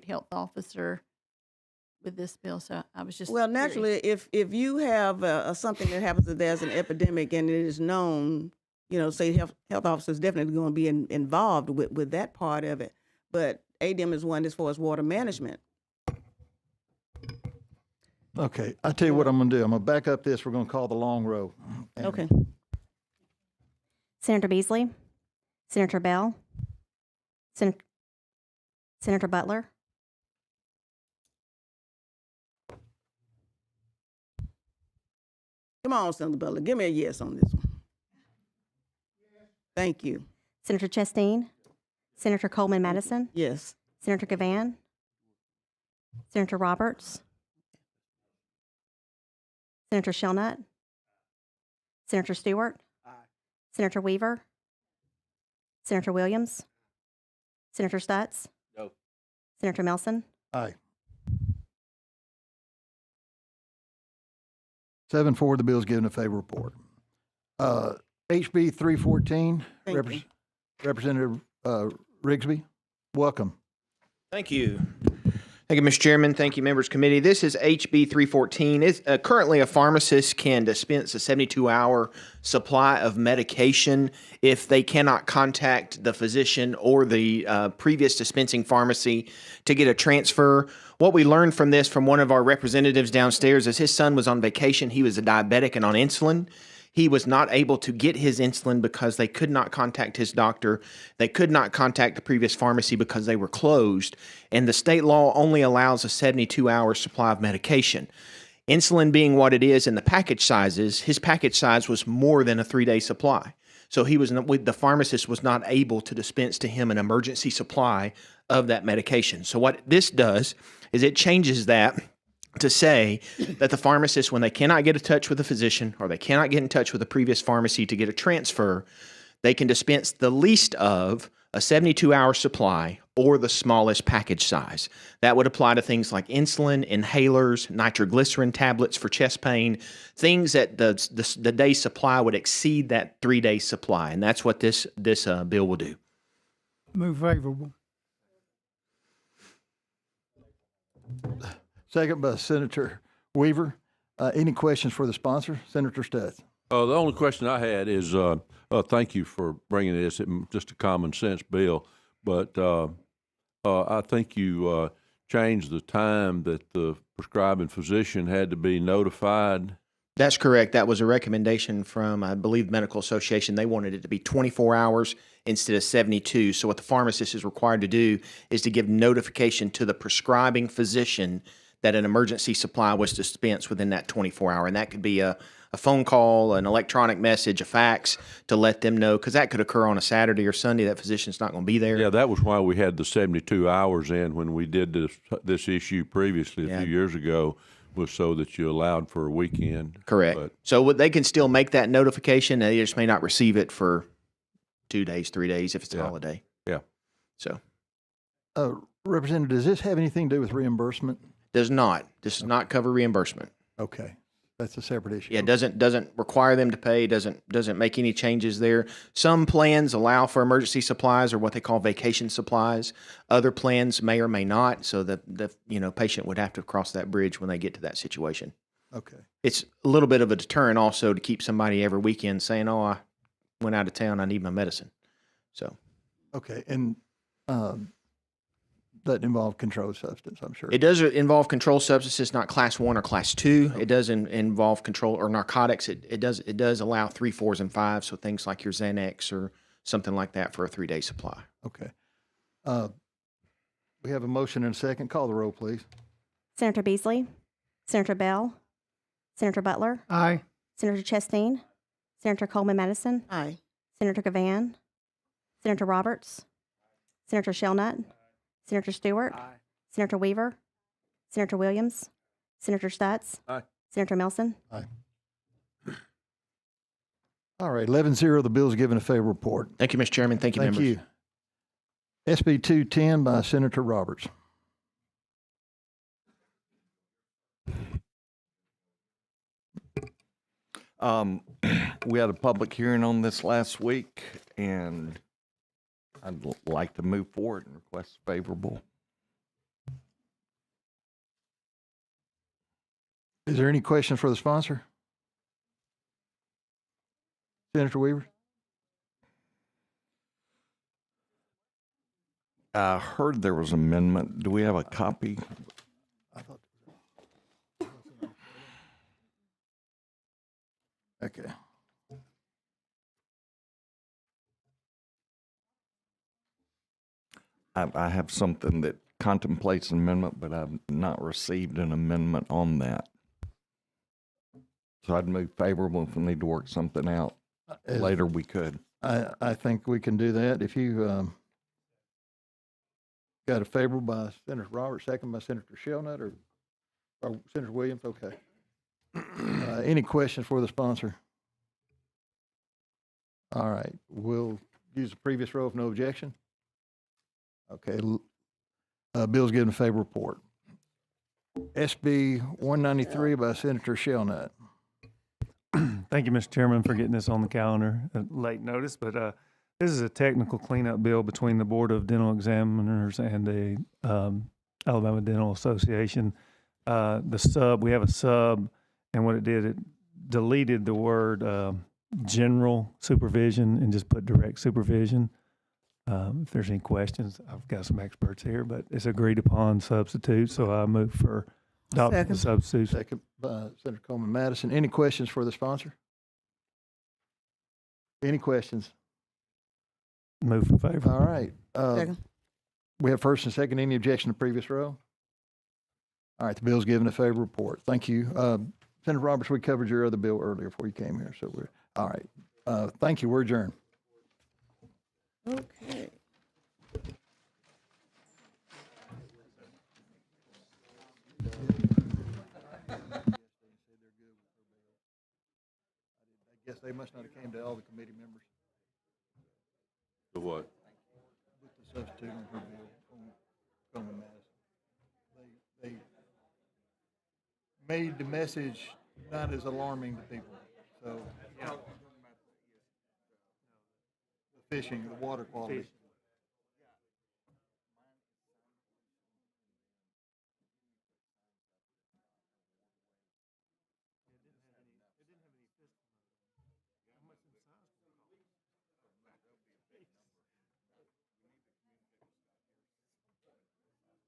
health officer with this bill, so I was just Well, curious. naturally, if you have something that happens that there's an epidemic and it is known, say health officers definitely going to be involved with that part of it. But ADM is one as far as water management. Okay, I tell you what I'm going to do. I'm going to back up this. We're going to call the long row. And Okay. Senator Beasley, Senator Bell, Senator Butler, Come on, Senator Butler, give me a yes on this one. Thank you. Senator Chasteen, Senator Coleman Madison, Yes. Senator Gavan, Senator Roberts, Senator Shelnut, Senator Stewart, Senator Weaver, Senator Williams, Senator Stutz, No. Senator Melson, Aye. 7-4, the bill is given a favorable report. HB 314, Thank you. Representative Rigsby, welcome. Thank you. Thank you, Mr. Chairman. Thank you, members committee. This is HB 314. It's, currently, a pharmacist can dispense a 72-hour supply of medication if they cannot contact the physician or the previous dispensing pharmacy to get a transfer. What we learned from this from one of our representatives downstairs is his son was on vacation. He was a diabetic and on insulin. He was not able to get his insulin because they could not contact his doctor. They could not contact the previous pharmacy because they were closed. And the state law only allows a 72-hour supply of medication. Insulin being what it is in the package sizes, his package size was more than a 3-day supply. So the pharmacist was not able to dispense to him an emergency supply of that medication. So what this does is it changes that to say that the pharmacist, when they cannot get in touch with a physician or they cannot get in touch with a previous pharmacy to get a transfer, they can dispense the least of a 72-hour supply or the smallest package size. That would apply to things like insulin, inhalers, nitroglycerin tablets for chest pain, things that the day supply would exceed that 3-day supply. And that's what this bill will do. Move favorable. Second by Senator Weaver. Any questions for the sponsor? Senator Stutz. The only question I had is, thank you for bringing this. It's just a common sense bill, but I think you changed the time that the prescribing physician had to be notified. That's correct. That was a recommendation from, I believe, Medical Association. They wanted it to be 24 hours instead of 72. So what the pharmacist is required to do is to give notification to the prescribing physician that an emergency supply was dispensed within that 24-hour. And that could be a phone call, an electronic message, a fax to let them know, because that could occur on a Saturday or Sunday. That physician's not going to be there. Yeah, that was why we had the 72 hours in when we did this issue previously a few years ago, was so that you allowed for a weekend. Correct. So they can still make that notification. They just may not receive it for 2 days, 3 days if it's a holiday. Yeah. So Representative, does this have anything to do with reimbursement? does not. This does not cover reimbursement. Okay, that's a separate issue. Yeah, it doesn't require them to pay, doesn't make any changes there. Some plans allow for emergency supplies or what they call vacation supplies. Other plans may or may not, so the patient would have to cross that bridge when they get to that situation. Okay. It's a little bit of a deterrent also to keep somebody every weekend saying, "Oh, I went out of town, I need my medicine." So Okay, and that involve controlled substance, I'm sure. it does involve controlled substances, not class 1 or class 2. It does involve control or narcotics. It does allow 3, 4s, and 5s, so things like your Xanax or something like that for a 3-day supply. Okay. We have a motion and a second. Call the roll, please. Senator Beasley, Senator Bell, Senator Butler, Aye. Senator Chasteen, Senator Coleman Madison, Aye. Senator Gavan, Senator Roberts, Senator Shelnut, Senator Stewart, Senator Weaver, Senator Williams, Senator Stutz, Aye. Senator Melson, Aye. All right, 11-0, the bill is given a favorable report. Thank you, Mr. Chairman. Thank you, Thank members. you. SB 210 by Senator Roberts. We had a public hearing on this last week, and I'd like to move forward and request favorable. Is there any questions for the sponsor? Senator Weaver? I heard there was amendment. Do we have a copy? Okay. I have something that contemplates an amendment, but I've not received an amendment on that. So I'd move favorable. If we need to work something out later, we could. I think we can do that. If you got a favorable by Senator Roberts, second by Senator Shelnut or Senator Williams, okay. Any questions for the sponsor? All right, we'll use the previous row if no objection. Okay, Bill's giving a favorable report. SB 193 by Senator Shelnut. Thank you, Mr. Chairman, for getting this on the calendar at late notice, but this is a technical cleanup bill between the Board of Dental Examiners and the Alabama Dental Association. We have a sub, and what it did, it deleted the word general supervision and just put direct supervision. If there's any questions, I've got some experts here, but it's agreed upon substitute, so I move for adopting the substitute. Second by Senator Coleman Madison. Any questions for the sponsor? Any questions? Move in favor. All right. Second. We have first and second. Any objection to previous row? All right, the bill's given a favorable report. Thank you. Senator Roberts, we covered your other bill earlier before you came here, so we're, all right. Thank you. We're adjourned. Okay. I guess they must not have came to all the committee members The what? with the substitute on her bill on Coleman Madison. They made the message not as alarming to people, so. The fishing, the water quality.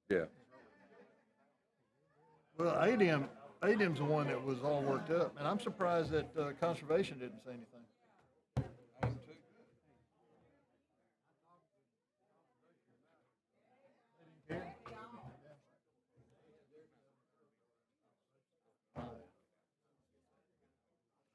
Yeah. Well, ADM's the one that was all worked up, and I'm surprised that conservation didn't say anything.